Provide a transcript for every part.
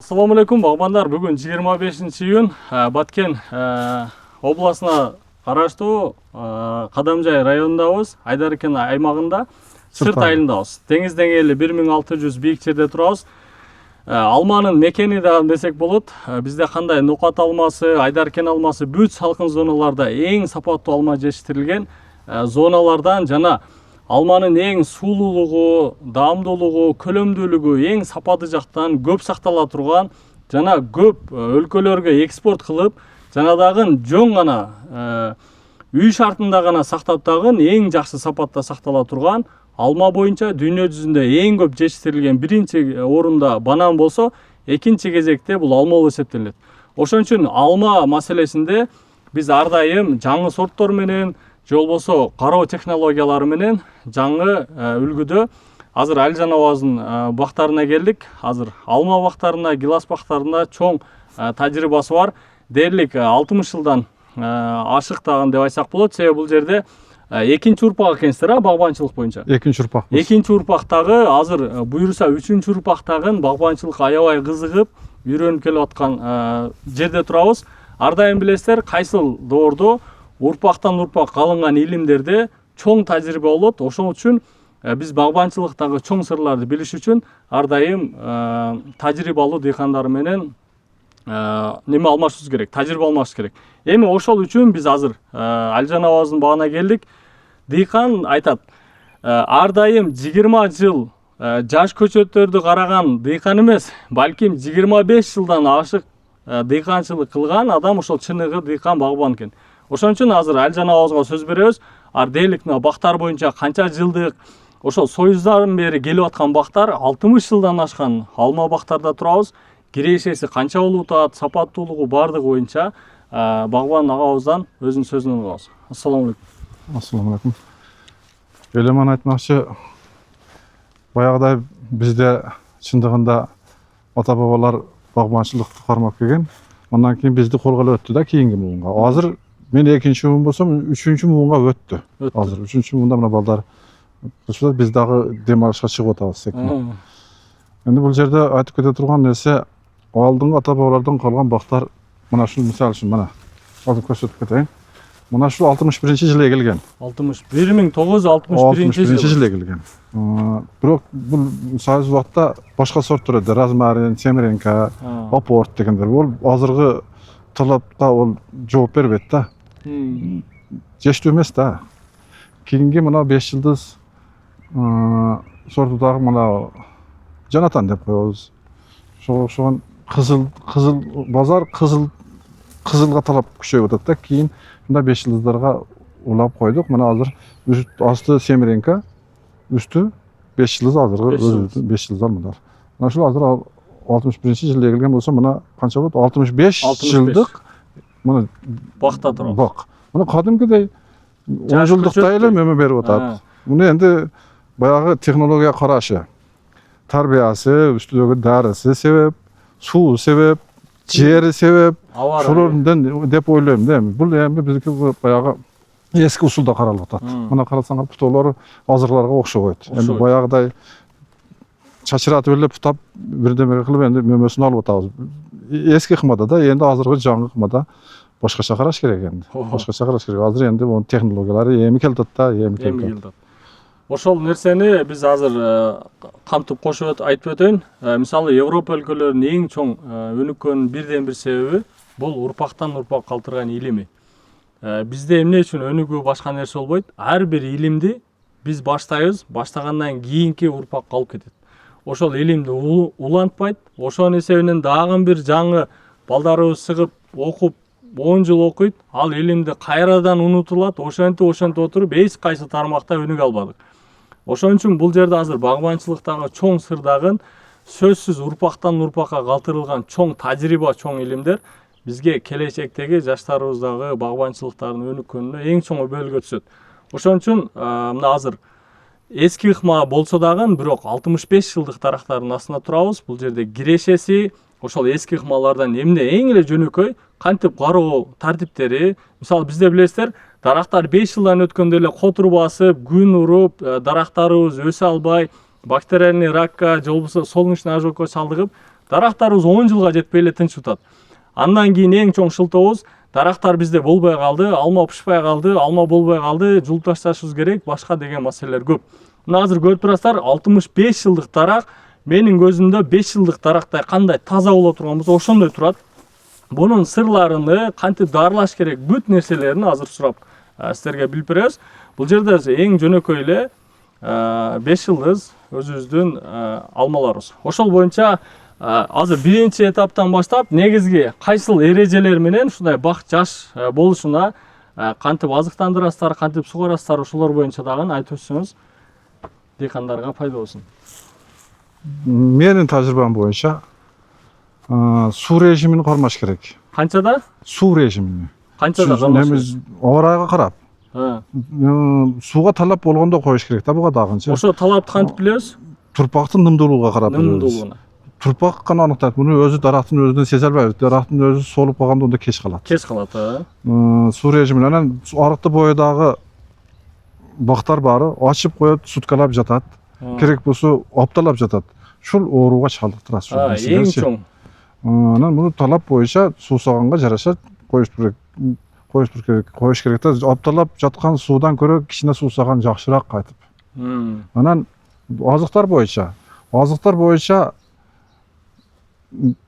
Assalamu алейкум багбандар. Бүгүн 25-июнь Баткен обласына караштуу Кадамжай районундабыз, Айдаркен аймагында, Сырт айылындабыз. Деңиз деңгээли 1600 бийик жерде турабыз. Алманын мекени десек болот. Бизде кандай Нокат алмасы, Айдаркен алмасы бүт салкын зоналарда эң сапаттуу алма жетиштирилген зоналардан жана алманын эң суулуулугу, даамдуулугу, көлөмдүүлүгү эң сапаты жактан көп сактала турган жана көп өлкөлөргө экспорт кылып, жанадагы жоң гана үй шартында гана сактап тагын эң жакшы сапатта сактала турган алма боюнча дүйнө жүзүндө эң көп жетиштирилген биринчи орунда банан болсо, экинчи кезекте бул алма болуп эсептелет. Ошон үчүн алма маселесинде биз ар дайым жаңы сорттор менен, же болбосо кароо технологиялары менен жаңы үлгүдө азыр Алжан абазынын бактарына келдик. Азыр алма бактарына, гилас бактарына чоң тажрыйбасы бар. Дээрлик 60 жылдан ашыктаган деп айтсак болот. Себеби бул жерде экинчи урпак экенсиздер, багбанчылык боюнча. Экинчи урпак. Экинчи урпактагы азыр буюрса үчүнчү урпактагы багбанчылыкка аябай кызыгып, үйрөнүп келип аткан жерде турабыз. Ар дайым билесиздер, кайсыл доордо урпактан урпакка алынган илимдерде чоң тажрыйба болот. Ошон үчүн биз багбанчылыктагы чоң сырларды билиш үчүн ар дайым тажрыйбалуу дыйкандар менен неме алмашыбыз керек, тажрыйба алмашыбыз керек. Эми ошол үчүн биз азыр Алжан абазынын багына келдик. Дыйкан айтат, ар дайым 20 жыл жаш көчөттөрдү караган дыйкан эмес, балким 25 жылдан ашык дыйканчылык кылган адам ошол чыныгы дыйкан багбан экен. Ошон үчүн азыр Алжан абазга сөз беребиз. Ар дээрлик бактар боюнча канча жылдык ошол союздан бери келип аткан бактар, 60 жылдан ашкан алма бактарда турабыз. Кирешеси канча болуп атат, сапаттуулугу бардыгы боюнча багбан агабыздан өзүнүн сөзүн алабыз. Ассаламу алейкум. Ассаламу алейкум. Элеман айтмакчы, баягыдай бизде чындыгында ата бабалар багбанчылыкты кармап келген. Андан кийин бизди колго өттү да кийинки муунга. Азыр мен экинчи муун болсом, үчүнчү муунга өттү. Азыр үчүнчү муунда мына балдар биз дагы дем алышка чыгып атабыз секине. Эми бул жерде айтып кете турган нерсе, алдыңкы ата бабалардан калган бактар мына ушул мисалы үчүн мына азыр көрсөтүп кетейин. Мына ушул 61-жылы эгилген. 1961 жылы эгилген. Бирок бул союз убакта башка сорттор эди, розмарин, семеренка, опорт дегендер. Ол азыркы талапка ол жооп бербейт да. Жештүү эмес да. Кийинки мына 5 жылдыз сортудагы мына Жанатан деп коебуз. Ошон кызыл базар, кызылга талап күчөйүп атат да. Кийин мына 5 жылдыздарга улап койдук. Мына азыр асты семеренка, үстү 5 жылдыз, азыркы 5 жылдар мындар. Мына ушул азыр 61-жылы эгилген болсо, мына канча болот? 65 жылдык мына бакта турат. Бак. Мына кадимкидей 10 жылдыктай эле мөмө берип атат. Муну энди баягы технология карашы, тарбиясы, үстүдөгү дарысы себеп, суу себеп, жери себеп, ошолордон деп ойлойм да. Бул эми биздики баягы эски усулда каралып атат. Мына карасаңар путолор азырларга окшобойт. Энди баягыдай чачыратып эле путап бирдеме кылып энди мөмөсүн алып атабыз. Эски кымада да, энди азыркы жаңы кымада башкача караш керек энди. Башкача караш керек. Азыр энди бунун технологиялары эми келатат да, эми келатат. Ошол нерсени биз азыр камтып кошуп айтып өтөйүн. Мисалы Европа өлкөлөрүнүн эң чоң өнүккөн бирден бир себеби бул урпактан урпак калтырган илими. Бизде эмне үчүн өнүгүү башка нерсе болбойт? Ар бир илимди биз баштайбыз, баштагандан кийинки урпак калып кетет. Ошол илимди улантпайт. Ошонун эсебинен дагы бир жаңы балдарыбыз чыгып окуп 10 жыл окуйт, ал илимди кайрадан унутулат. Ошентип отуруп эч кайсы тармакта өнүгө албадык. Ошон үчүн бул жерде азыр багбанчылыктагы чоң сырдагы сөзсүз урпактан урпакка калтырылган чоң тажрыйба, чоң илимдер бизге келечектеги жаштарыбыздагы багбанчылыктардын өнүккөнүнө эң чоң өбөлгө түшөт. Ошон үчүн мына азыр эски ыкма болсо дагы, бирок 65 жылдык дарактардын астында турабыз. Бул жерде кирешеси ошол эски ыкмалардан эмне эң эле жөнөкөй кантип кароо тартиптери. Мисалы бизде билесиздер, дарактар 5 жылдан өткөндө эле котур басып, күн уруп, дарактарыбыз өсө албай, бактериальный ракка же болбосо солнечный ожогко чалдыгып, Дарактарыбыз 10 жылга жетпей эле тынч утат. Андан кийин эң чоң шылтообуз дарактар бизде болбой калды, алма пышпай калды, алма болбой калды, жулуп ташташыбыз керек, башка деген маселелер көп. Мына азыр көрүп турасыздар, 65 жылдык дарак менин көзүмдө 5 жылдык дарактай кандай таза боло турган болсо ошондой турат. Бунун сырларыны, кантип дарылаш керек, бүт нерселерин азыр сурап силерге билип беребиз. Бул жерде эң жөнөкөй эле 5 жылдыз өзүбүздүн алмаларыбыз. Ошол боюнча азыр биринчи этаптан баштап негизги кайсыл эрежелер менен ушундай бак жаш болушуна кантип азыктандырасыздар, кантип сугарасыздар, ошолор боюнча дагы айтып өтсөңүз дыйкандарга пайда болсун. Менин тажрыйбам боюнча суу режимин кармаш керек. Канчада? Суу режимини. Канчада кармаш керек? Орайга карап. Сууга талап болгондо коюш керек да буга дагынчы. Ошо талапты кантип билебиз? Турпактын нымдуулугуна карап билебиз. Нымдуулугуна. Турпак гана аныктайт. Муну өзү дарактын өзүнөн сезе албайбыз. Дарактын өзү солуп калганда онда кеч калат. Кеч калат, Суу режими менен арыкты боюдагы бактар баары ачып коет, суткалап жатат. Керек болсо апталап жатат. Ушул ооруга чалдыктырат. Эң чоң. Анан муну талап боюнча суусаганга жараша коюш керек. Коюш керек да, апталап жаткан суудан көрө кичине суусаган жакшыраак кайтып. Анан азыктар боюнча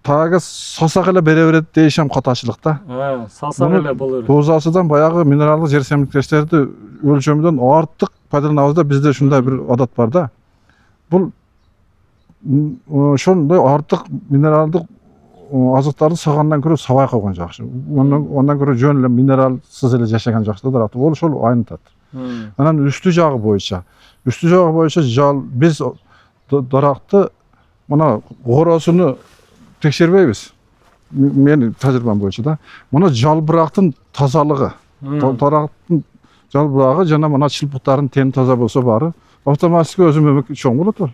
тагы салсак эле бере берет дейшем катачылык да. Салсак эле болор. Дозасыдан баягы минералдык жер семирткичтерди өлчөмүнөн артык пайдаланабыз да, бизде ушундай бир адат бар да. Бул ошондой артык минералдык азыктарды сагандан көрө сабай койгон жакшы. Ondan көрө жөн эле минералсыз эле жашаган жакшы да даракты. Ол ошол айнытат. Анан үстү жагы боюнча биз даракты мына коросуну текшербейбиз. Менин тажрыйбам боюнча да. Мына жалбырактын тазалыгы, дарактын жалбырагы жана мына чылпыктардын тени таза болсо баары автоматически өзү мөмөк чоң болот ал.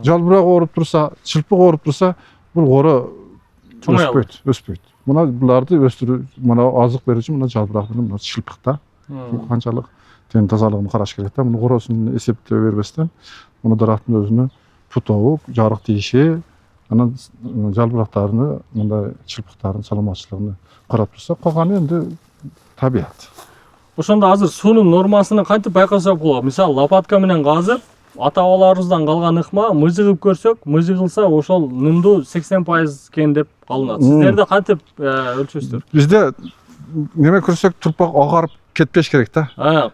Жалбырак ооруп турса, чылпык ооруп турса, бул коро өспөйт. Мына буларды өстүрүү, мына азык берүүчү мына жалбырак менен мына чылпык да. Канчалык тени тазалыгын караш керек да. Муну коросун эсептей бербестен, муну дарактын өзүнө путоу, жарык тийиши, анан жалбырактарыны, мындай чылпыктардын саламатчылыгын карап турса, калганы энди табият. Ошондо азыр суунун нормасыны кантип байкасак болот? Мисалы, лопатка менен казып, ата-бабаларыбыздан калган ыкма мыжыгып көрсөк, мыжыгылса ошол нымдуу 80% экен деп калынат. Сиздерде кантип өлчөсүздөр? Бизде неме көрсөк турпак агарып кетпеш керек да.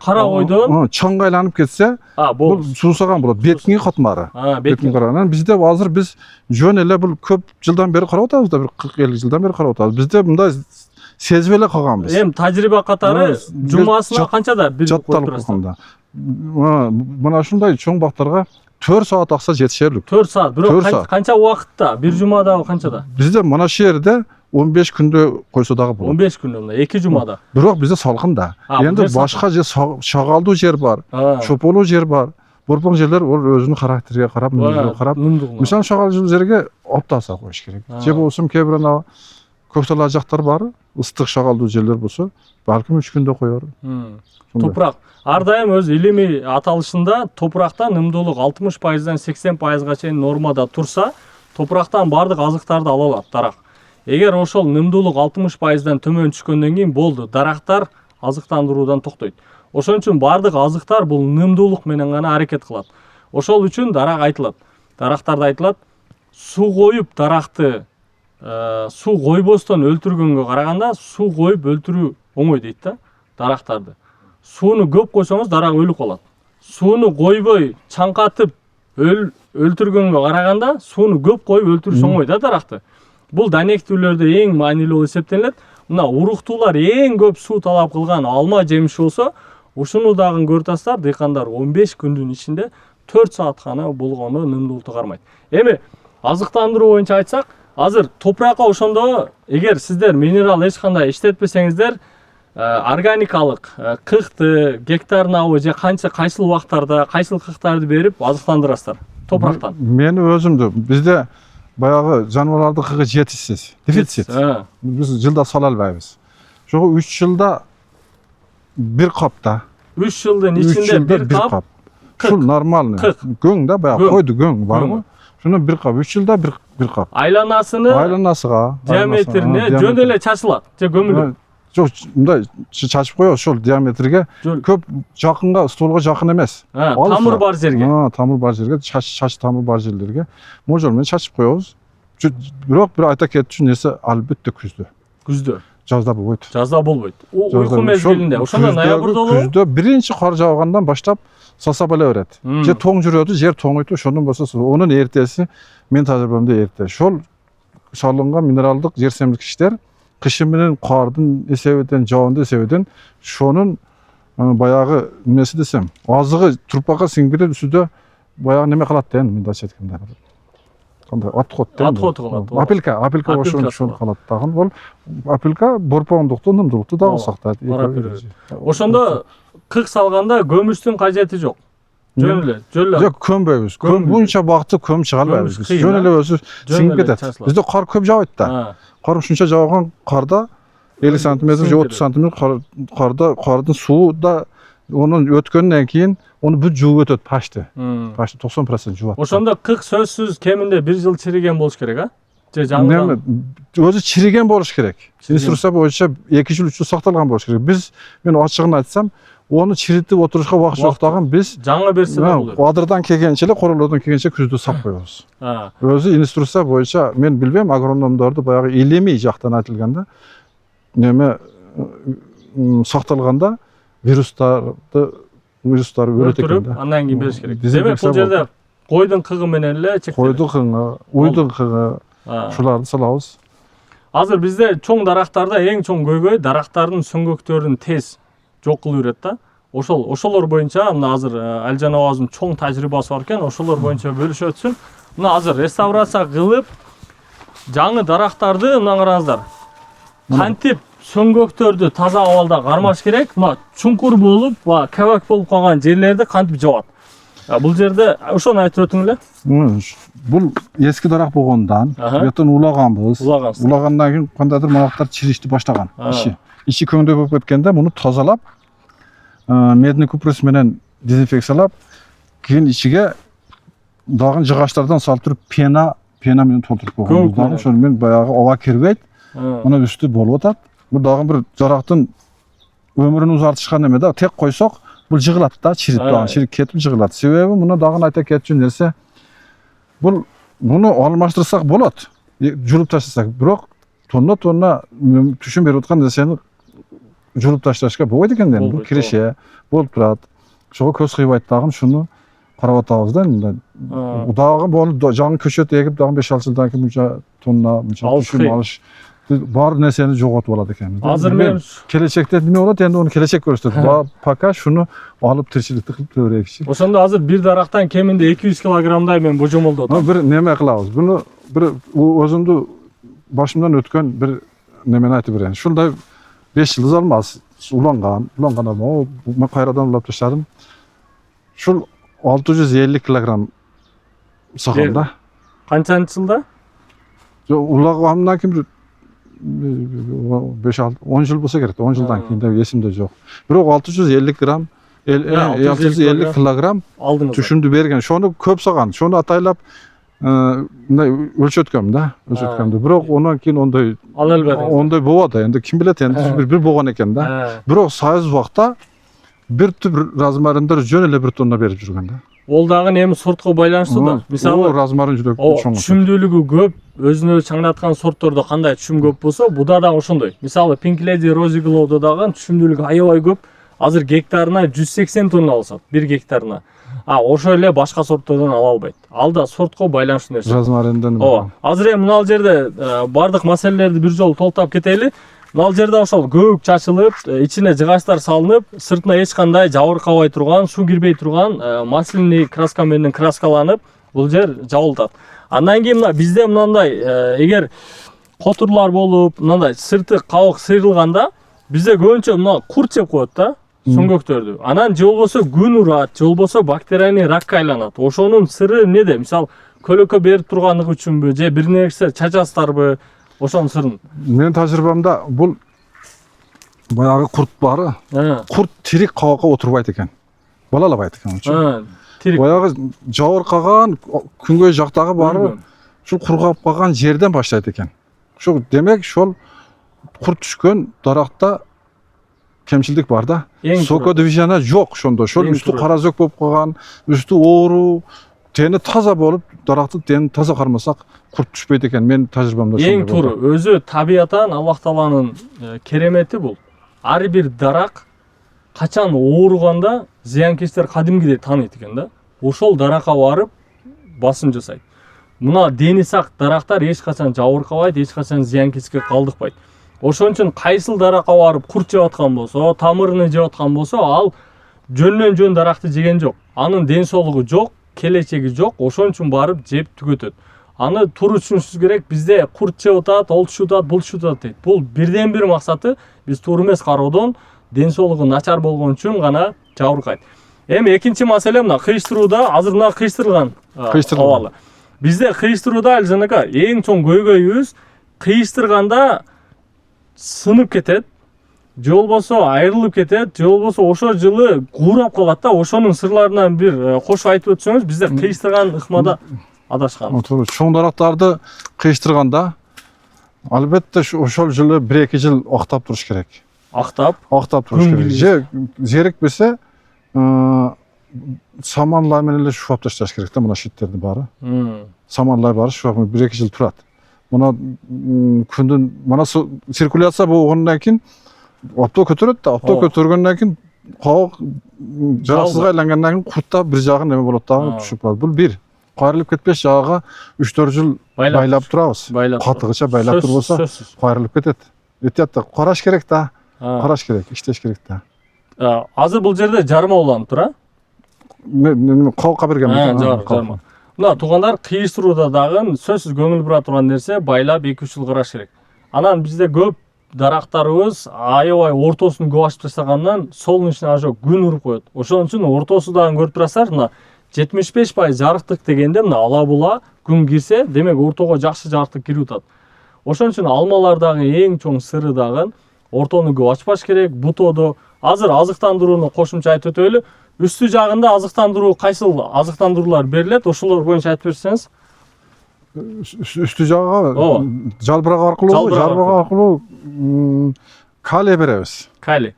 Кара ойдон чоң айланып кетсе, бул суусаган болот. Бетиңи катмары. Бетиң караган. Бизде азыр биз жөн эле бул көп жылдан бери карап атабыз да, бир 40-50 жылдан бери карап атабыз. Бизде мындай сезип эле калганбыз. Эми тажрыйба катары жумасына канчада бир коюп турасыздар? Мына ушундай чоң бактарга 4 саат акса жетишерлик. 4 саат. Бирок канча убакытта? Бир жумада канчада? Бизде мына жерде 15 күндө койсо дагы болот. 15 күндө, 2 жумада. Бирок бизде салкын да. Эndi башка же шагалдуу жер бар, чополуу жер бар. Борпоң жерлер ол өзүнүн характерине карап, нымдуулугуна карап. Мисалы шагалдуу жерге аптаса коюш керек. Же болсо кээ бир ана көктал жактар бар, ыстык шагалдуу жерлер болсо, балким 3 күндө коёр. Топурак. Ар дайым өз илимий аталышында топуракта нымдуулук 60%дан 80%га чейин нормада турса, топурактан бардык азыктарды ала алат дарак. Эгер ошол нымдуулук 60%дан төмөн түшкөндөн кийин болду, дарактар азыктандыруудан токтойт. Ошон үчүн бардык азыктар бул нымдуулук менен гана аракет кылат. Ошол үчүн дарак айтылат. Дарактарда айтылат, суу коюп даракты суу койбостон өлтүргөнгө караганда суу коюп өлтүрүү оңой дейт да дарактарды. Сууну көп койсоңуз дарак өлүп калат. Сууну койбой чаңкатып өлтүргөнгө караганда сууну көп коюп өлтүрүш оңой да даракты. Бул данектүүлөрдө эң маанилүү эсептелет. Мына уруктуулар эң көп суу талап кылган алма жемиши болсо, ушуну дагы көрүп атасыздар, дыйкандар 15 күндүн ичинде 4 саат гана болгону нымдуулукту кармайт. Эми азыктандыруу боюнча айтсак, азыр топуракка ошондо эгер сиздер минерал эч кандай иштетпесеңиздер, органикалык кыхты, гектарнабы же кайсыл убактарда, кайсыл кыхтарды берип азыктандырасыздар топурактан? Мени өзүмдү бизде баягы жаныбарлардын кыгы жетишсиз, дефицит. Биз жылда сала албайбыз. Ошого 3 жылда бир капта. 3 жылдын ичинде бир кап. Ушул нормальный. Көң да, баягы койду көң барбы? Şunu bir kap 3 yılda bir kap. Айланасына, диаметрine жөн эле чачылат же көмүлөт. Жоқ, мындай чачып коебуз ошол диаметрге. Көп жакынга, столго жакын эмес. Тамыр бар жерге. Тамыр бар жерге, чач тамыр бар жерлерге можол менен чачып коебуз. Бирок бир айта кетчү нерсе албетте күздө. Күздө. Жазда болбойт. Жазда болбойт. Уйку мезгилинде. Ошондо ноябрда болобу? Күздө биринчи кар жаугандан баштап салса боло берет. Же тоң жүрөдү, жер тоңойт, ошондон болсо онун эртеси мен тажрыйбамда эрте. Ошол салынган минералдык жерсемдикичтер кышы менен кардын эсебинен, жаандын эсебинен шонун баягы немеси десем, азыгы турпакка сиңбирен үстүдө баягы неме кылат да, мындайча айтканда. Кандай отход да. Отход кылат. Апелька ошон калат дагы. Бул апелька борпоңдукту, нымдуулукту дагы сактайт. Ошондо кык салганда көмүштүн кажети жок. Жөн эле. Жок, көмбөйбүз. Buncha багытты көм чыга албайбыз. Жөн эле өзү сиңип кетет. Бизде кар көп жаабайт да. Кар ушунча жауган карда 50 см же 30 см кардын суу да onun өткөндөн кийин onu бүт жууп өтөт почти. Почти 90% жуат. Ошондо кык сөзсүз кеминде 1 жыл чириген болуш керек, а? Же жаңыдан өзү чириген болуш керек. Инструкция боюнча 2 жыл 3 жыл сакталган болуш керек. Мен ачыгын айтсам, onu чиритип отурушка убакыт жок дагы биз жаңы берсе да болот. Адырдан келгенче эле, королдон келгенче күздө сап коебуз. Өзү инструкция боюнча мен билбейм, агрономдорду баягы илимий жактан айтылганда неме сакталганда вирустар өлөт экен да. Андан кийин бериш керек. Демек бул жерде койдун кыгы менен эле чектелет. Койдун кыгы, уйдун кыгы шуларды салабыз. Азыр бизде чоң дарактарда эң чоң көйгөй дарактардын сөңгөктөрүн тез жок кылып берет да. Ошолор боюнча мына азыр Алжан абабыздын чоң тажрыйбасы бар экен, ошолор боюнча бөлүшүп өтсүн. Мына азыр реставрация кылып жаңы дарактарды мына караңыздар. Кантип сөңгөктөрдү таза абалда кармаш керек. Мына чуңкур болуп, кебак болуп калган жерлерди кантип жабат. Бул жерде ошону айтып өтүң эле. Бул эски дарак болгондон, бетон улаганбыз. Улагандан кийин кандайдыр манактар чиришти баштаган. Ичи көңдөй болуп кеткенде муну тазалап, медный купрус менен дезинфекциялап, кийин ичиге дагы жыгачтардан салып туруп пена менен толтуруп койгонбуз. Ошону менен баягы аба кирбейт. Муну үстү болуп атат. Бул дагы бир жарактын өмүрүн узартышкан неме да, тек койсок бул жыгылат да, чирип кетип жыгылат. Себеби муну дагы айта кетчү нерсе, бул муну алмаштырсак болот, жулуп таштасак, бирок тонна түшүн берип аткан нерсени жулуп ташташка болбойт экен да. Бул киреше болуп турат. Ошого көз кыйбайт дагы шуну карап атабыз да. Дагы буну жаңы көчөт эгип дагы 5-6 жылдан кийин мынча тонна түшүн алыш бар нерсени жоготуп алат экенбиз. Азыр мен келечекте неме болот, энди onu келечек көрсөтөт. Пока шуну алып тирчиликти кылып көрөйүкчү. Ошондо азыр бир дарактан кеминде 200 килограммдай мен божомолдоп атам. Бир неме кылабыз. Буну бир өзүмдү башымдан өткөн бир немени айтып берейин. Ушундай 5 жылдыз алмаз уланган ama мен кайрадан улап таштадым. Ушул 650 килограмм сагамда. Канчанчы жылда? Улагандан кийин 5-10 жыл болса керек. 10 жылдан кийин да эсимде жок. Бирок 650 грамм 650 килограмм түшүмдү берген. Шону көп саган. Шону атайлап мындай өлчөткөм да. Бирок ондан кийин ондай болот. Энди ким билет, энди бир болгон экен да. Бирок сайыз убакта бир түп размарында жөн эле 1 тонна берип жүргөн да. Ол дагы эми сортко байланыштуу да. Мисалы, размарын жүрөк чоң. Түшүмдүүлүгү көп, өзүнө чаңдаткан сорттордо кандай түшүм көп болсо, буда да ошондой. Мисалы, Pink Lady Rosy Glow'да дагы түшүмдүүлүгү аябай көп. Азыр гектарына 180 тонна алышат, 1 гектарына. Ошо эле башка сорттордон ала албайт. Ал да сортко байланыштуу нерсе. Размаринден. Азыр эми мына жерде бардык маселелерди бир жолу толтап кетели. Мына жерде ошол көк чачылып, ичине жыгачтар салынып, сыртына эч кандай жабыркабай турган, суу кирбей турган масляный краска менен краскаланып, бул жер жабылат. Андан кийин мына бизде мындай, эгер котурлар болуп, мындай сырты кабык сыйрылганда, бизде көбүнчө мына курт жеп коет да, сөңгөктөрдү. Анан же болбосо күн урат, же болбосо бактерияны ракка айланат. Ошонун сыры неде? Мисалы, көлөкө берип турганлыгы үчүнбү, же бир нерсе чачасыздарбы? Ошонун сырын. Менин тажрыйбамда бул баягы курт бары. Курт тирик кабакка отурбайт экен. Бола албайт экен. тирик. Баягы жабыркаган күнгөй жактагы баары ушул кургап калган жерден баштайт экен. Ошо демек ошол курт түшкөн даракта кемчилдик бар да. Сокодвижение жок ошондо. Ошол үстү каразөк болуп калган, үстү оору, тени таза болуп, дарактын тени таза кармасак курт түшпөйт экен. Менин тажрыйбамда ошондой. Эң туура, өзү табиятан Аллах Тааланын керемети бул. Ар бир дарак качан ооруганда зыянкечтер кадимгидей тааныйт экен да. Ошол даракка барып басым жасайт. Мына дени сак дарактар эч качан жабыркабайт, эч качан зыянкечке калдыкпайт. Ошон үчүн кайсыл даракка барып курт жеп аткан болсо, тамырын жеп аткан болсо, ал жөндөн жөн даракты жеген жок. Анын ден соолугу жок, келечеги жок. Ошон үчүн барып жеп түгөтөт. Аны туура түшүнүшүбүз керек. Бизде курт жеп атат, ол түшүп бул түшүп дейт. Бул бирден бир максаты биз туура эмес кароодон ден соолугу начар болгон үчүн гана жабыркайт. Эми экинчи маселе мына кыйыштырууда, азыр мына кыйыштырылган абалы. Бизде кыйыштырууда элжанакай эң чоң көйгөйүбүз кыйыштырганда сынып кетет, же болбосо айрылып кетет, же болбосо ошо жылы куурап калат да. Ошонун сырларынан бир кошуп айтып өтсөңүз, бизде кыйыштырган ыкмада адашкан. Туура, чоң дарактарды кыйыштырганда албетте ошол жылы 1-2 жыл актап туруш керек. Актап туруш керек. Же зерикпесе саманлай менен эле шуап ташташ керек да, мына шиттерди баары. Саманлай баары шуап 1-2 жыл турат. Мына күндүн мына циркуляция болгондон кийин опто көтөрөт да, опто көтөргөндөн кийин кабак жараксызга айлангандан кийин куртта бир жагы неме болот да, түшүп калат. Бул бир. Кайрылып кетпеш жагыга 3-4 жыл байлап турабыз. Катыгыча байлап турбаса кайрылып кетет. Этиятта караш керек да. Караш керек, иштеш керек да. Азыр бул жерде жарма уланып тур, кабакка берген жарма. Мына туугандар, кыйыштырууда дагы сөзсүз көңүл бура турган нерсе байлап 2-3 жыл караш керек. Анан бизде көп дарактарыбыз аябай ортосун көп ачып таштагандан солнечный ожог күн уруп коет. Ошон үчүн ортосу дагы көрүп турасыздар, мына 75% жарыктык дегенде мына ала була күн кирсе, демек ортого жакшы жарыктык кирип атат. Ошон үчүн алмалардагы эң чоң сыры дагы ортону көп ачпаш керек. Бутоодо азыр азыктандырууну кошумча айтып өтөлү. Үстү жагында азыктандыруу кайсыл азыктандыруулар берилет? Ошолор боюнча айтып берсеңиз. Үстү жагга жалбырак аркылуу калий беребиз. Калий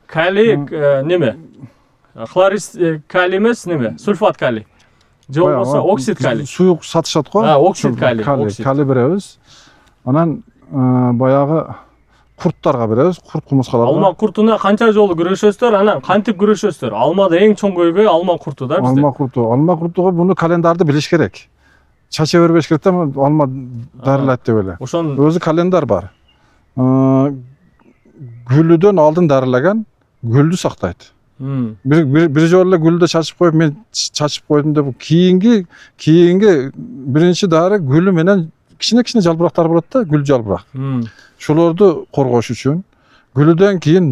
неме? Хлорист калий эмес, неме? Сульфат калий. Же болбосо оксид калий. Суюк сатышат го. Оксид калий. Калий беребиз. Анан баягы курттарга беребиз, курт кумурскаларга. Алма куртуна канча жолу күрөшөсүздөр, анан кантип күрөшөсүздөр? Алмада эң чоң көйгөй алма курту да бизде. Алма куртуга буну календарды билиш керек. Чача бербеш керек да, алма дарылайт деп эле. Ошон өзү календар бар. Гүлүдөн алдын дарылаган гүлдү сактайт. Бир жолу эле гүлдү чачып коюп, мен чачып койдум деп кийинки биринчи дары гүлү менен кичине жалбырактар болот да, гүл жалбырак. Шолорду коргош үчүн, гүлүдөн кийин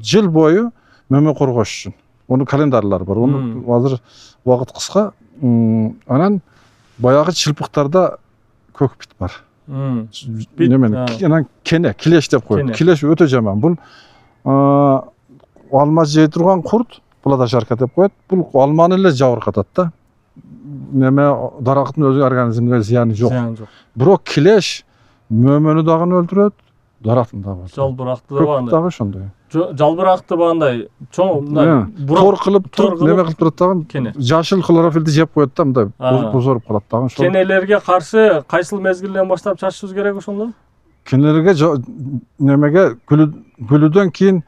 жыл бою мөмө коргош үчүн. Онун календарлары бар. Onu азыр убакыт кыска. Анан баягы чылпыктарда көкпит бар. Анан кене, килеш деп коет. Килеш өтө жаман. Бул алма жей турган курт, плодожарка деп коет. Бул алманы эле жабыркатат да. Неме дарактын өзү организмге зыяны жок. Бирок килеш мөмөнү дагы өлтүрөт, дарактын дагы. Жалбыракты да бандай. Дагы ошондой. Жалбыракты бандай чоң тор кылып туруп неме кылып турат дагы. Жашыл хлорофилди жеп коет да, мындай бозоруп калат дагы. Кенелерге каршы кайсыл мезгилден баштап чачышыбыз керек ошондо? Кенелерге немеге гүлүдөн кийин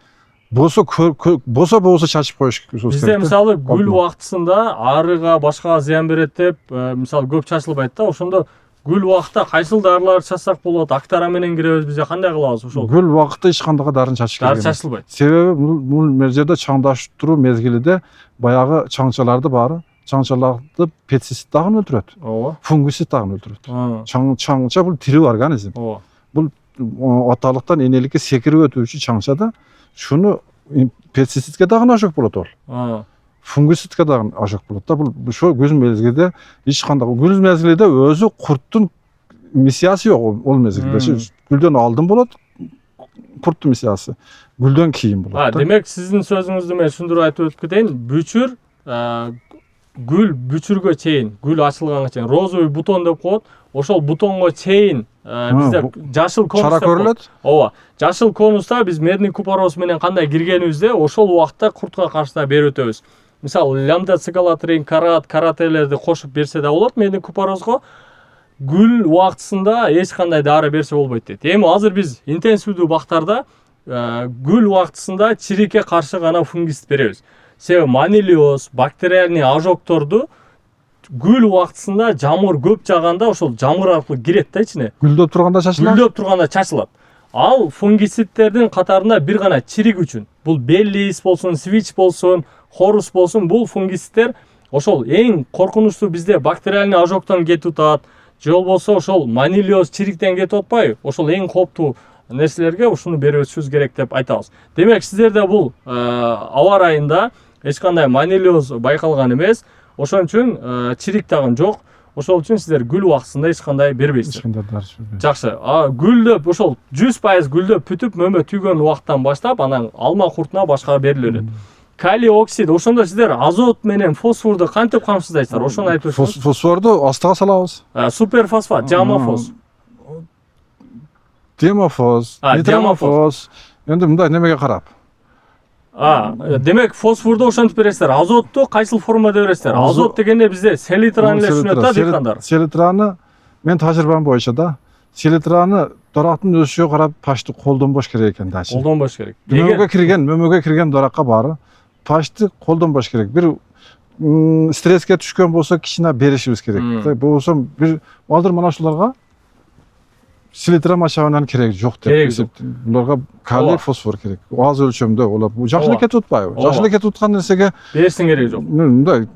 босо чачып коюш керек. Бизде мисалы гүл убактысында арыга башка зыян берет деп, мисалы көп чачылбайт да, ошондо гүл убакытта кайсыл дарылар чачсак болот? Актара менен киребиз, бизде кандай кылабыз ошол? Гүл убакытта эч кандай дарын чачыш керек. Дары чачылбайт. Себеби бул жерде чаңдаштыруу мезгилинде баягы чаңчаларды баары, чаңчаларды пестицид дагы өлтүрөт. Ооба. Фунгусид дагы өлтүрөт. Чаңча бул тирүү организм. Ооба. Бул аталыктан энеликке секирип өтүүчү чаңчада шуну пестицидке дагы ожог болот ол. Фунгусидке дагы ожог болот да. Бул ошо күз мезгилде эч кандай күз мезгилде өзү курттун миссиясы жок ол мезгилде. Гүлдөн алдын болот курттун миссиясы. Гүлдөн кийин болот. Демек сиздин сөзүңүздү мен түшүндүрүп айтып өтүп кетейин. Бүчүр гүл бүчүргө чейин, гүл ачылганга чейин розовый бутон деп коет. Ошол бутонго чейин бизде жашыл конус чара көрүлөт. Ооба. Жашыл конуста биз медный купорос менен кандай киргенибизде ошол убакта куртка каршы берип өтөбүз. Мисалы, лямда, цигалатрин, карателерди кошуп берсе да болот медный купоросго. Гүл убактысында эч кандай дары берсе болбойт дейт. Эми азыр биз интенсивдүү бактарда гүл убактысында чирикке каршы гана фунгицид беребиз. Себеби манилиоз, бактериальный ожогторду гүл убактысында жамгыр көп жааганда ошол жамгыр аркылуу кирет да ичине. Гүлдөп турганда чачылат. Гүлдөп турганда чачылат. Ал фунгицидтердин катарында бир гана чирик үчүн. Бул беллис болсун, свич болсун, хорус болсун, бул фунгицидтер ошол эң коркунучтуу бизде бактериальный ожогтон кетип атат. Же болбосо ошол манилиоз чириктен кетип атпайбы? Ошол эң кооптуу нерселерге ушуну берип өтүшүбүз керек деп айтабыз. Демек сиздерде бул аба ырайында эч кандай манилиоз байкалган эмес. Ошон үчүн чирик дагы жок. Ошол үчүн сиздер гүл убактысында эч кандай бербейсиздер. Эч кандай дары бербейт. Жакшы. Гүлдөп ошол 100% гүлдөп бүтүп мөмө түйгөн убакыттан баштап анан алма куртуна башка берилет. Калий оксид, ошондо сиздер азот менен фосфорду кантип камсыздайсыздар? Ошону айтып өтүңүз. Фосфорду астыга салабыз. Суперфосфат, жамофос. Демофос, нитромофос. Эndi мындай немеге карап. Демек фосфорду ошентип бересиздер. Азотту кайсыл формада бересиздер? Азот дегенде бизде селитраны эле түшүнөт да дыйкандар. Селитраны мен тажрыйбам боюнча да селитраны дарактын өсүшүгө карап пашты колдонбош керек экен дачы. Колдонбош керек. Мөмөгө кирген даракка баары пашты колдонбош керек. Бир стресске түшкөн болсо кичине беришибиз керек. Болбосо бир балдыр мана ушуларга селитра машабынан кереги жок деп эсептейм. Буларга калий, фосфор керек. Аз өлчөмдө олар жакшы эле кетип атпайбы? Жакшы эле кетип аткан нерсеге бериштин кереги жок. Мындай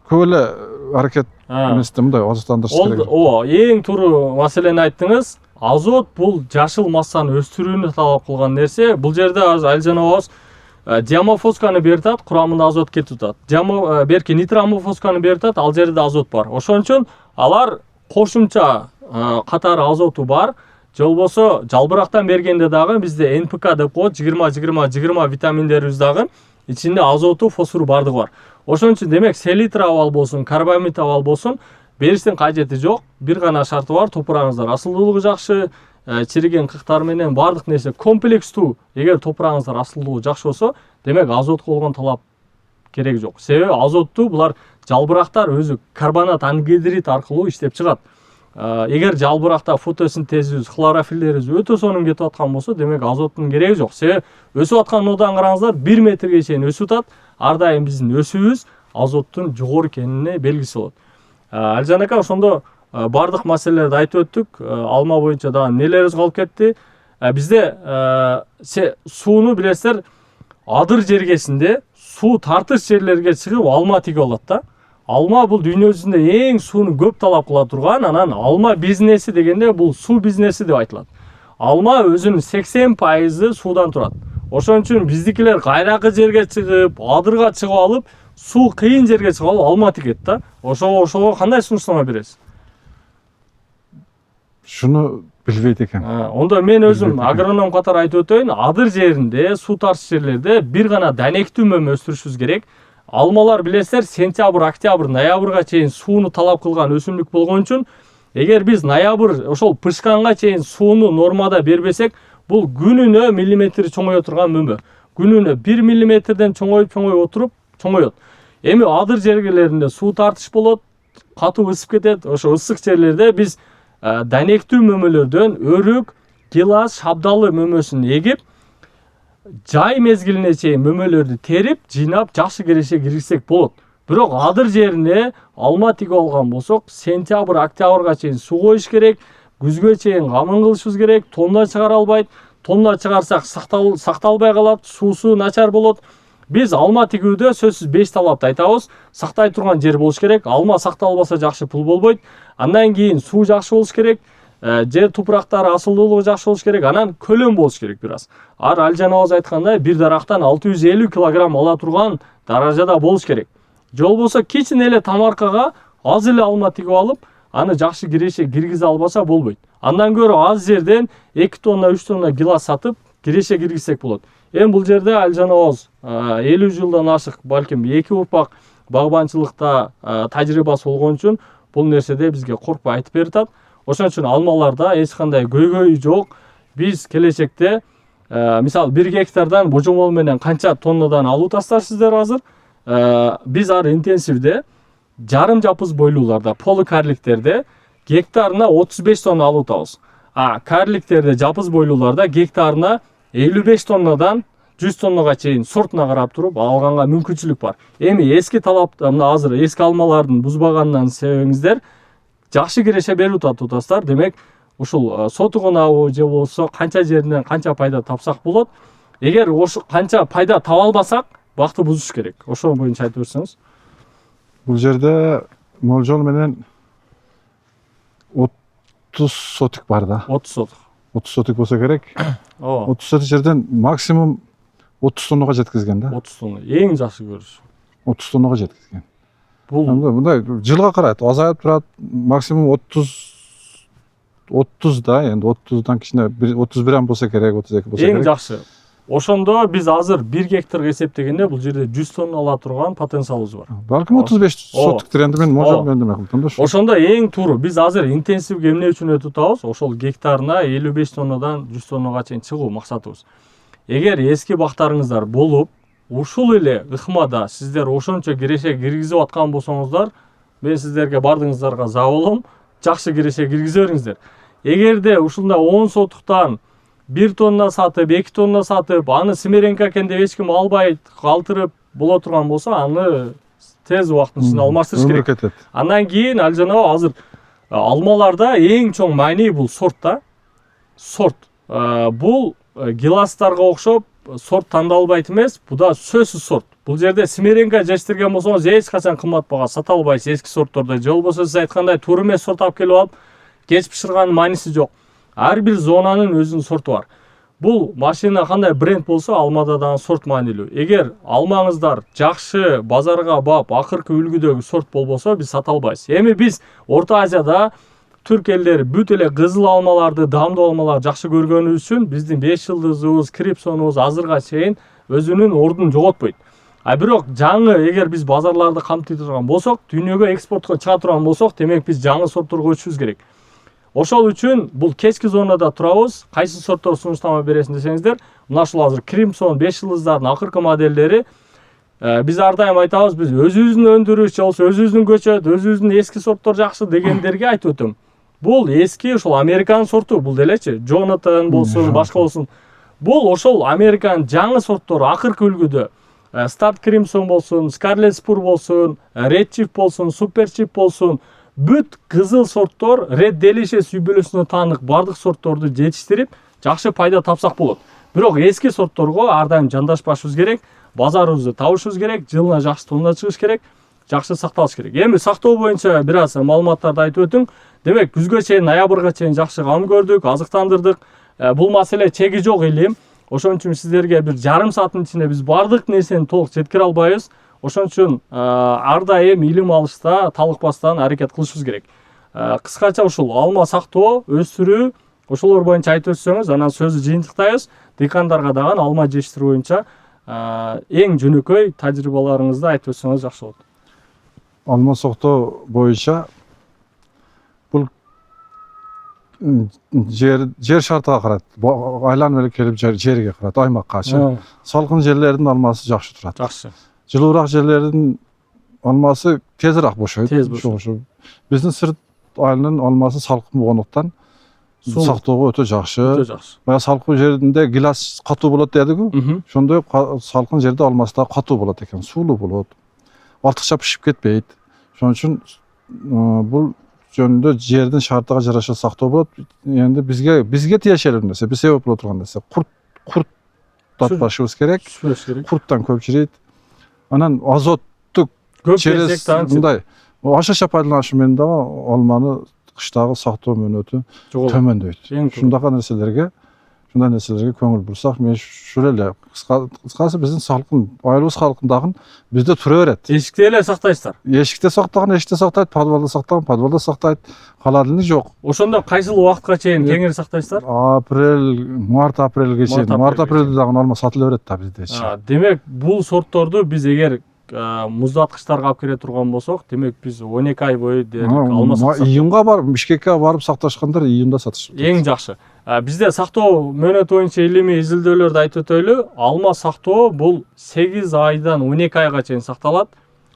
көп эле аракет эместе мындай азоттандырыш керек. Ооба, эң туура маселени айттыңыз. Азот бул жашыл массаны өстүрүүнү талап кылган нерсе. Бул жерде Алжан абабыз диамофосканы берип атат, курамында азот кетип атат. Берки нитромофосканы берип атат, ал жерде азот бар. Ошон үчүн алар кошумча катары азоту бар. Же болбосо жалбырактан бергенде дагы бизде НПК деп коет, 20-20-20 витаминдерибиз дагы ичинде азоту, фосфору бардыгы бар. Ошон үчүн демек селитра абал болсун, карбамид абал болсун, бериштин кажети жок. Бир гана шарты бар, топурагыңыздар асылдуулугу жакшы, чириген кыктар менен бардык нерсе комплекстүү. Эгер топурагыңыздар асылдуулугу жакшы болсо, демек азотко болгон талап кереги жок. Себеби азотту булар жалбырактар өзү карбонат ангидрид аркылуу иштеп чыгат. Эгер жалбыракта фотосинтезибиз, хлорофиллерибиз өтө сонун кетип аткан болсо, демек азоттун кереги жок. Себеби өсүп аткан нуудан караңыздар, 1 метрге чейин өсүп атат. Ар дайым биздин өсүүбүз азоттун жогору экенине белгиси болот. Алжан ака, ошондо бардык маселелерди айтып өттүк. Алма боюнча дагы нелерибиз калып кетти? Бизде сууну билесиздер, адыр жергесинде суу тартыш жерлерге чыгып алма тигип алат да. Алма бул дүйнө жүзүндө эң сууну көп талап кыла турган, анан алма бизнеси дегенде бул суу бизнеси деп айтылат. Алма өзүнүн 80% суудан турат. Ошон үчүн биздикилер кайракы жерге чыгып, адырга чыгып алып, суу кыйын жерге чыгып алып алма тигет да. Ошого кандай сунуштарма бересиз? Шуну билбейт экен. Ондо мен өзүм агроном катары айтып өтөйүн, адыр жеринде, суу тартыш жерлерде бир гана данектүү мөмө өстүрүшүбүз керек. Алмалар билесиздер, сентябрь, октябрь, ноябрга чейин сууну талап кылган өсүмдүк болгон үчүн, эгер биз ноябрь ошол пышканга чейин сууну нормада бербесек, бул күнүнө миллиметр чоңое турган мөмө. Күнүнө 1 миллиметрден чоңоюп отуруп чоңоет. Эми адыр жерлеринде суу тартыш болот, катуу ысып кетет. Ошо ысык жерлерде биз данектүү мөмөлөрдөн өрүк, гилас, шабдалы мөмөсүн эгип, жай мезгилине чейин мөмөлөрдү терип, жыйнап, жакшы киреше киргизсек болот. Бирок адыр жерине алма тигип алган болсок, сентябрь, октябрга чейин суу коюш керек, күзгө чейин камын кылышыбыз керек, тонна чыгара албайт. Тонна чыгарсак сакталбай калат, суусу начар болот. Биз алма тигүүдө сөзсүз 5 талапты айтабыз. Сактай турган жер болуш керек. Алма сакталбаса жакшы пул болбойт. Андан кийин суу жакшы болуш керек. Жер тупурактары асылдуулугу жакшы болуш керек. Анан көлөм болуш керек бир аз. Алжан абыз айткандай, бир дарактан 650 кг ала турган даражада болуш керек. Же болбосо кичине эле тамаркага аз эле алма тигип алып, аны жакшы киреше киргизе албаса болбойт. Андан көрө аз жерден 2 тонна, 3 тонна гилас сатып, киреше киргизсек болот. Эми бул жерде Алжан абыз 50 жылдан ашык, балким 2 урпак багбанчылыкта тажрыйбасы болгон үчүн бул нерседе бизге коркпой айтып берип атат. Ошон үчүн алмаларда эч кандай көйгөй жок. Биз келечекте мисалы 1 гектардан божомол менен канча тоннадан алып тастарсыздар азыр? Биз ар интенсивде жарым жапыз бойлууларда, полукарликтерде гектарына 35 тонна алып атабыз. Карликтерде, жапыз бойлууларда гектарына 55 тоннадан 100 тоннага чейин сортуна карап туруп алганга мүмкүнчүлүк бар. Эми эски талапта мына азыр эски алмалардын бузбаганынан себебиңиздер жакшы киреше берип атасыздар. Демек, ушул сотугунабы же болсо канча жеринен канча пайда тапсак болот. Эгер ошо канча пайда таба албасак, бакты бузуш керек. Ошол боюнча айтып берсеңиз. Бул жерде молжол менен 30 сотик бар да. 30 сотик. 30 сотик болсо керек. 30 сотик жерден максимум 30 тоннага жеткизген да. 30 тонна. Эң жакшы көрүш. 30 тоннага жеткизген. Бул мындай жылга карайт, азайып турат. Максимум 30 да, эndi 30дан кичине 31 болсо керек, 32 болсо керек. Эң жакшы. Ошондо биз азыр 1 гектарга эсептегенде бул жерде 100 тонна ала турган потенциалыбыз бар. Балким 35 сотиктер энди мен можом мен деме кылдым да. Ошондо эң туура биз азыр интенсивге эмне үчүн өтүп атабыз? Ошол гектарына 55 тоннадан 100 тоннага чейин чыгуу максатыбыз. Эгер эски бактарыңыздар болуп, ушул эле ыкмада сиздер ошончо киреше киргизип аткан болсоңуздар, мен сиздерге бардыгыңыздарга за болом, жакшы киреше киргизе бериңиздер. Эгерде ушундай 10 сотуктан 1 тонна сатып, 2 тонна сатып, аны смиренка экен деп эч ким албай калтырып боло турган болсо, аны тез убакыттын ичинде алмаштырыш керек. Андан кийин ал жанагы азыр алмаларда эң чоң маани бул сорт да. Сорт. Бул гиластарга окшоп сорт тандалбайт эмес, бу да сөзсүз сорт. Бул жерде смиренка жештирген болсоңуз эч качан кымбат бага сата албайсыз эски сорттордо. Же болбосо сиз айткандай туура эмес сорт алып келип алып, кеч пышырганын мааниси жок. Ар бир зонанын өзүнүн сорту бар. Бул машина кандай бренд болсо, алмада дагы сорт маанилүү. Эгер алмаңыздар жакшы базарга бап, акыркы үлгүдөгү сорт болбосо, биз сата албайбыз. Эми биз Орто Азияда түрк элдери бүт эле кызыл алмаларды, даамдуу алмаларды жакшы көргөнүбүз үчүн биздин 5 жылдызыбыз, крипсонубуз азырга чейин өзүнүн ордун жоготпойт. Бирок жаңы эгер биз базарларды камтый турган болсок, дүйнөгө экспортко чыга турган болсок, демек биз жаңы сортторго өтүшүбүз керек. Ошол үчүн бул кечки зонада турабыз. Кайсы сорттор сунуштама бересиң десеңиздер, мына ушул азыр Crimson 5 жылдыздардын акыркы модельдери. Биз ар дайым айтабыз, биз өзүбүздүн өндүрүш, же болсо өзүбүздүн көчөт, өзүбүздүн эски сорттор жакшы дегендерге айтып өтөм. Бул эски ушул Американ сорту, бул делечи, Jonathan болсун, башка болсун. Бул ошол Американ жаңы сорттор акыркы үлгүдө. Start Crimson болсун, Scarlet Spur болсун, Red Chief болсун, Super Chief болсун, бүт кызыл сорттор Red Delicious үй-бүлөсүнө таанык бардык сортторду жетиштирип, жакшы пайда тапсак болот. Бирок эски сортторго ар дайым жандашпашыбыз керек, базарыбызды табышыбыз керек, жылына жакшы тонна чыгыш керек, жакшы сакталыш керек. Эми сактоо боюнча бир аз маалыматтарды айтып өтүң. Демек, күзгө чейин, ноябрга чейин жакшы кам көрдүк, азыктандырдык. Бул маселе чеги жок элем. Ошон үчүн сиздерге бир жарым сааттын ичинде биз бардык нерсени толук жеткире албайбыз. Ошон үчүн ар дайым илим алышта талыкпастан аракет кылышыбыз керек. Кыскача ушул алма сактоо, өстүрүү, ошолор боюнча айтып өтсөңүз, анан сөздү жыйынтыктайбыз. Дыйкандарга дагы алма жетиштирүү боюнча эң жөнөкөй тажрыйбаларыңызды айтып өтсөңүз жакшы болот. Алма сактоо боюнча бул жер шартыга карайт. Айланып эле келип жерге карайт, аймаккачы. Салкын жерлердин алмасы жакшы турат. Жакшы. Жылуураак жерлердин алмасы тезирээк бошойт. Биздин сырт айылынын алмасы салкын болгондуктан сактоого өтө жакшы. Баягы салкын жеринде гилас катуу болот дедиги. Ошондой салкын жерде алмасы да катуу болот экен, суулуу болот. Артыкча пишип кетпейт. Ошон үчүн бул жөнүндө жердин шартыга жараша сактоо болот. Эndi бизге тиешелүү нерсе, биз себеп боло турган нерсе. Курт татпашыбыз керек. Курттан көп жирейт. Анан азоттук через мындай ашыша пайдаланышы менен дагы алманы кыштагы сактоо мөөнөтү төмөндөйт. Ушундай нерселерге көңүл бурсак, мен ушул эле кыскасы биздин салкын, айылыбыз халкындагы бизде тура берет. Эшикте эле сактайсыздар. Эшикте сактаган эшикте сактайт, подвалда сактаган подвалда сактайт. Холодильник жок. Ошондо кайсыл убакытка чейин кеңири сактайсыздар? Март-апрелге чейин. Март-апрелде дагы алма сатыла берет да биздечи. Демек, бул сортторду биз эгер муздаткычтарга алып келе турган болсок, демек биз 12 ай бою дээрлик алма сатсак. Июнга барып, Бишкекке барып сакташкандар июнда сатышып. Эң жакшы. Бизде сактоо мөөнөт боюнча илимий изилдөөлөрдү айтып өтөлү. Алма сактоо бул 8 айдан 12 айга чейин сакталат.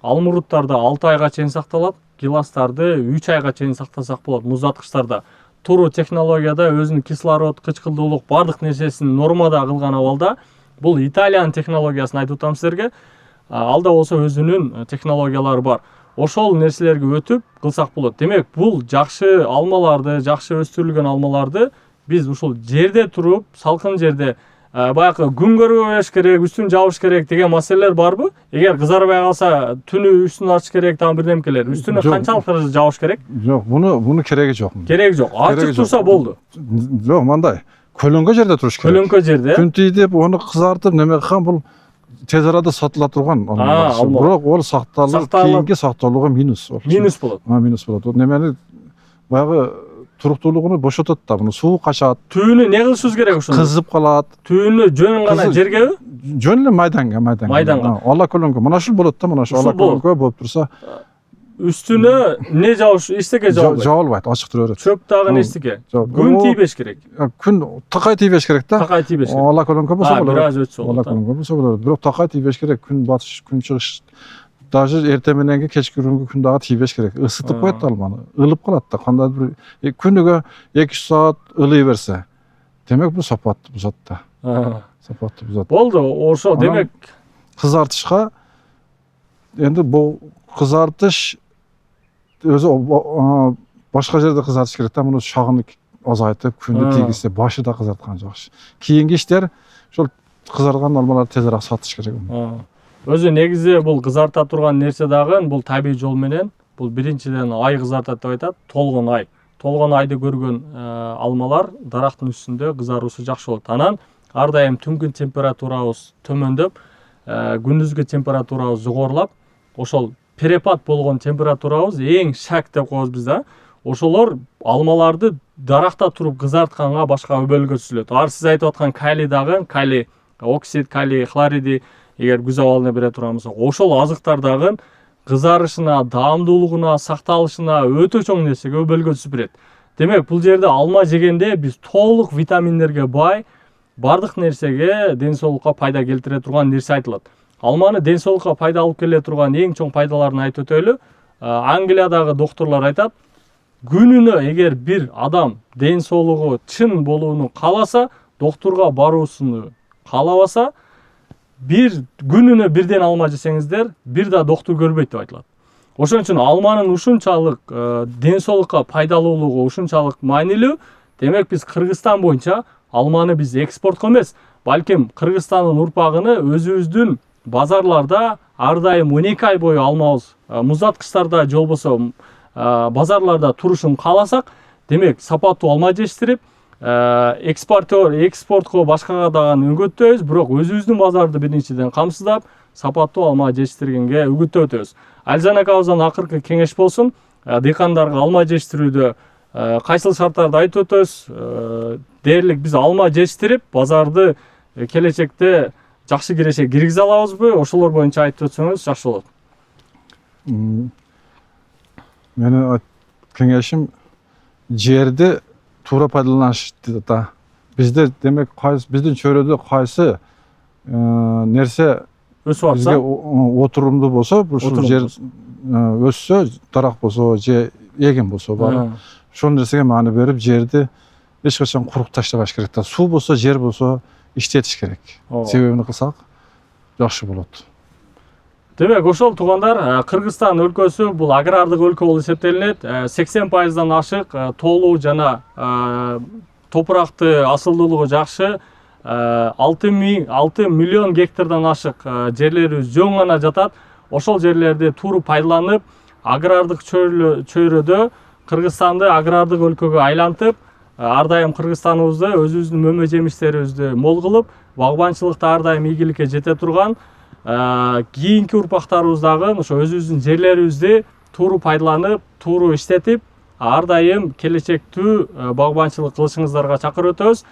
Алмуруттарда 6 айга чейин сакталат. Гиластарды 3 айга чейин сактасак болот. Муздаткычтарда туру технологияда өзүнүн кислород, кычкылдуулук бардык нерсесин нормада кылган абалда. Бул Италиянын технологиясын айтып атам силерге. Алда болсо өзүнүн технологиялары бар. Ошол нерселерге өтүп кылсак болот. Демек, бул жакшы алмаларды, жакшы өстүрүлгөн алмаларды биз ушул жерде туруп, салкын жерде баягы күн көрбөш керек, үстүн жабыш керек деген маселелер барбы? Эгер кызарбай калса, түнү үстүн ачыш керек, там бирдемкелер. Үстүнө канчалык жабыш керек? Жок, буну кереги жок. Кереги жок. Ачык турса болду. Жок, мындай. Көлөңкө жерде туруш керек. Көлөңкө жерде. Күн тийип, ону кызартып, неме кылган бул тез арада сатыла турган алма. Бирок ол сакталып, кийинки сакталууга минус. Минус болот. Минус болот. Немени баягы туруктуулугуну бошотот да, буну суу качат. Түбүнү не кылышыбыз керек ошондо? Кызып калат. Түбүнү жөн гана жергеби? Жөн эле майданга. Ала көлөңкө. Мына ушул болот да, мына ушул ала көлөңкө болуп турса, үстүнө не жабыш, эчтеке жабылбайт. Жабылбайт, ачык тура берет. Чөп дагы эчтеке. Күн тийбеш керек. Күн такай тийбеш керек да. Такай тийбеш керек. Ала көлөңкө болсо болот. Бир аз өтсө болот. Ала көлөңкө болсо болот. Бирок такай тийбеш керек. Күн батыш, күн чыгыш. Даже эртең мененки кечкүрүнгү күн дагы тийбеш керек. Isытып коет алманы. Илип калат да. Кандай бир күнүгө 2 саат ылый берсе, демек бул сапаттуу бузат да. Сапаттуу бузат. Болду, ошо демек кызартышка энди бул кызартыш өзү башка жерде кызартыш керек да. Муну шагын азайтып, күндү тийгизсе, башы да кызарткан жакшы. Кийинки иштер ошол кызарган алмаларды тезирээк сатыш керек. Өзү негизи бул кызарта турган нерсе дагы бул табий жол менен, бул биринчиден ай кызартат деп айтат, толгон ай. Толгон айды көргөн алмалар дарактын үстүндө кызаруусу жакшы болот. Анан ар дайым түнгүн температурабыз төмөндөп, күндүзгү температурабыз жогорулап, ошол перепад болгон температурабыз эң шак деп коебуз биз да. Ошолор алмаларды даракта туруп кызартканга башка өбөлгө түзүлөт. Ар сиз айтып аткан калий дагы, калий оксид, калий хлориди эгер күз абалына бере турган болсок, ошол азыктар дагы кызарышына, даамдуулугуна, сакталышына өтө чоң нерсеге өбөлгө түзүп берет. Демек, бул жерде алма жегенде биз толук витаминдерге бай, бардык нерсеге, ден соолукка пайда келтире турган нерсе айтылат. Алманы ден соолукка пайда алып келе турган эң чоң пайдаларын айтып өтөлү. Англиядагы доктурлар айтат, күнүнө эгер бир адам ден соолугу чын болууну кааласа, доктурга баруусуну каалабаса, бир күнүнө бирден алма жесеңиздер, бир да доктур көрбөйт деп айтылат. Ошон үчүн алманын ушунчалык ден соолукка пайдалуулугу ушунчалык маанилүү. Демек, биз Кыргызстан боюнча алманы биз экспортко эмес, балким Кыргызстандын урпагыны өзүбүздүн базарларда ар дайым 12 ай бою алмабыз, муздаткычтарда же болбосо базарларда турушун кааласак, демек сапаттуу алма жетиштирип, экспортко башкага дагы үгүттөбүз, бирок өзүбүздүн базарды биринчиден камсыздап, сапаттуу алма жетиштиргенге үгүттөп өтөбүз. Алжан акабыздан акыркы кеңеш болсун, дыйкандарга алма жетиштирүүдө кайсыл шарттарды айтып өтөбүз. Дээрлик биз алма жетиштирип, базарды келечекте жакшы киреше киргизе алабызбы? Ошолор боюнча айтып өтсөңүз жакшы болот. Менин кеңешим жерди туура пайдаланыш да. Бизде демек биздин чөйрөдө кайсы нерсе өсүп атса, бизге отурумдуу болсо, ушул жер өссө, дарак болсо же эгин болсо, ошол нерсеге маани берип, жерди эч качан курук таштабаш керек да. Суу болсо, жер болсо иштетиш керек. Себебин кылсак жакшы болот. Демек, ошол туугандар, Кыргызстан өлкөсү бул агрардык өлкө болуп эсептелинет. 80%дан ашык тоолуу жана топуракты асылдуулугу жакшы. 6 миллион гектардан ашык жерлерибиз жөн гана жатат. Ошол жерлерди туура пайдаланып, агрардык чөйрөдө Кыргызстанды агрардык өлкөгө айлантып, ар дайым Кыргызстаныбызды, өзүбүздүн мөмө жемиштерибизди мол кылып, багбанчылыкта ар дайым ийгиликке жете турган, кийинки урпактарыбыз дагы ошо өзүбүздүн жерлерибизди туура пайдаланып, туура иштетип, ар дайым келечектүү багбанчылык кылышыңыздарга чакырып өтөбүз.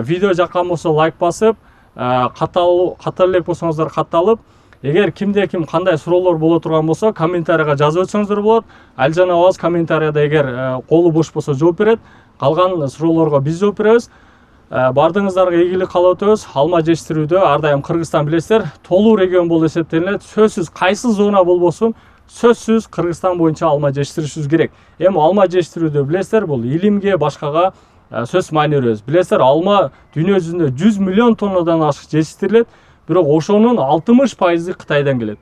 Видео жаккан болсо лайк басып, каттал элек болсоңуздар катталып, Эгер кимде ким кандай суроолор боло турган болсо комментарийга жазып өтсөңүздөр болот. Алжан абабыз комментарийда эгер колу бош болсо жооп берет. Калган суроолорго биз жооп беребиз. Бардыгыңыздарга ийгилик каалап өтөбүз. Алма жетиштирүүдө ар дайым Кыргызстан билесиздер, толуу регион болуп эсептелинет. Сөзсүз кайсы зона болбосун, сөзсүз Кыргызстан боюнча алма жетиштиришибиз керек. Эми алма жетиштирүүдө билесиздер, бул илимге, башкага сөз маани беребиз. Билесиздер, алма дүйнө жүзүндө 100 миллион тоннадан ашык жетиштирилет, бирок ошонун 60% Кытайдан келет.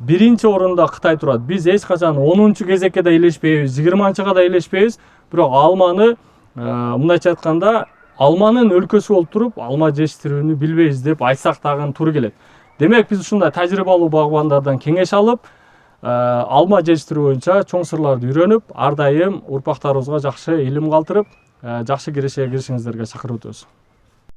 Биринчи орунда Кытай турат. Биз эч качан 10-чу кезекке да элешпейбиз, 20-чыга да элешпейбиз. Бирок алманы мындайча айтканда алманын өлкөсү болуп туруп, алма жетиштирүүнү билбейбиз деп айтсак дагы туура келет. Демек биз ушундай тажрыйбалуу багбандардан кеңеш алып, алма жетиштирүү боюнча чоң сырларды үйрөнүп, ар дайым урпактарыбызга жакшы илим калтырып, жакшы кирешеге киришиңиздерге чакырып өтөбүз.